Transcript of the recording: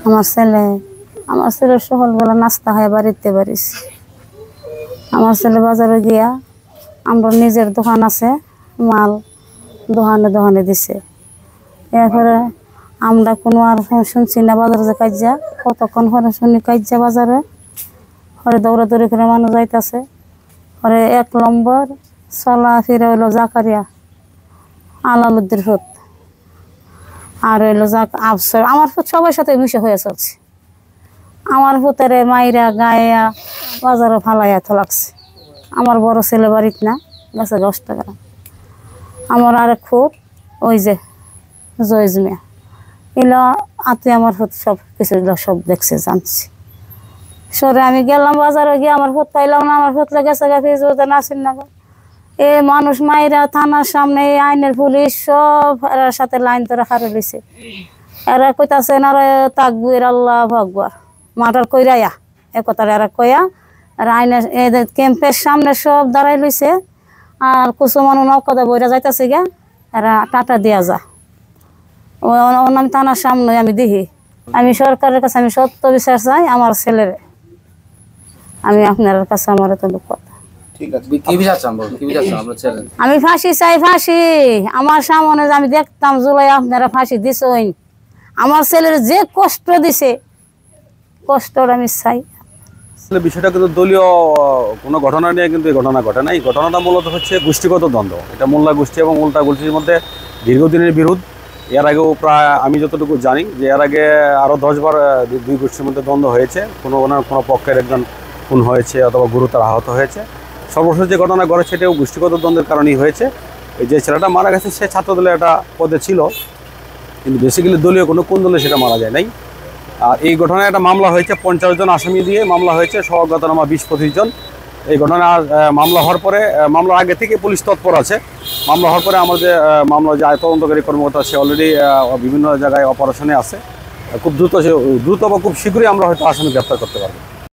আমার ছেলে সকালবেলা নাস্তা খায় বাড়িতে পারিস। আমার ছেলে বাজারে গিয়া আমরা নিজের দোকান আছে, মাল দোকানে দোকানে দিছে। এরপরে আমরা কোনো আর শুনছি না বাজারে যে কাজা, কতক্ষণ পরে শুনি কাজা বাজারে, পরে দৌড়াদৌড়ি করে মানুষ যাইতেছে। পরে 1 নম্বর চলা ফিরে হইলো জাকারিয়া আলালুদ্দির ফুত, আর হইলো আফসর। আমার ফুত সবার সাথে মিশে হয়ে চলছে। আমার ফুতেরে মাইরা গায়া বাজারে ফালাইয়া তো লাগছে। আমার বড় ছেলে বাড়িতে না, গেছে 10 টাকা। আমার আরেক ফুত ওই যে জয়জ মিয়া, এগুলো আতে আমার ফুত সব কিছু সব দেখছে, জানছি। সরে আমি গেলাম বাজারে গিয়ে আমার ফুত পাইলাম না। আমার ফুতলে গেছে গাছে নাসির না। এ মানুষ মাইরা থানার সামনে আইনের পুলিশ সব এর সাথে লাইন ধরে হারে দিছে। এরা কইতাছে না তাকবীর আল্লাহ আকবার মাটার কইরাইয়া একতার এরা কইয়া আর আইনের ক্যাম্পের সামনে সব দাঁড়াই লইছে। আর কিছু মানুষ নৌকাতে বইরা যাইতেছে গা, এরা টাটা দিয়া যা। আমি থানার সামনে আমি দেখি। আমি সরকারের কাছে আমি সত্য বিচার চাই আমার ছেলের। আমি আপনার কাছে আমার তো কথা, আমি ফাঁসি চাই, ফাঁসি। আমার সামনে আমি দেখতাম জুলাই আপনারা ফাঁসি দিছেন। আমার ছেলের যে কষ্ট দিছে, কষ্ট আমি চাই। বিষয়টা কিন্তু দলীয় কোনো ঘটনা নিয়ে কিন্তু এই ঘটনা ঘটে না। এই ঘটনাটা মূলত হচ্ছে গোষ্ঠীগত দ্বন্দ্ব। এটা মোল্লা গোষ্ঠী এবং উল্টা গোষ্ঠীর মধ্যে দীর্ঘদিনের বিরোধ। এর আগেও প্রায় আমি যতটুকু জানি যে এর আগে আরও 10 বার 2 গোষ্ঠীর মধ্যে দ্বন্দ্ব হয়েছে। কোনো পক্ষের একজন খুন হয়েছে অথবা গুরুতর আহত হয়েছে। সর্বশেষ যে ঘটনা ঘটেছে সেটাও গোষ্ঠীগত দ্বন্দ্বের কারণেই হয়েছে। এই যে ছেলেটা মারা গেছে সে ছাত্রদলের একটা পদে ছিল, কিন্তু বেসিক্যালি দলীয় কোন দলে সেটা মারা যায় নাই। আর এই ঘটনায় একটা মামলা হয়েছে, 50 জন আসামি দিয়ে মামলা হয়েছে, সহজ্ঞাতনামা 20-25 জন। এই ঘটনা মামলা হওয়ার পরে, মামলার আগে থেকে পুলিশ তৎপর আছে। মামলা হওয়ার পরে আমাদের মামলা যে তদন্তকারী কর্মকর্তা সে অলরেডি বিভিন্ন জায়গায় অপারেশনে আছে। খুব দ্রুত বা খুব শীঘ্রই আমরা হয়তো আসামি গ্রেপ্তার করতে পারবো।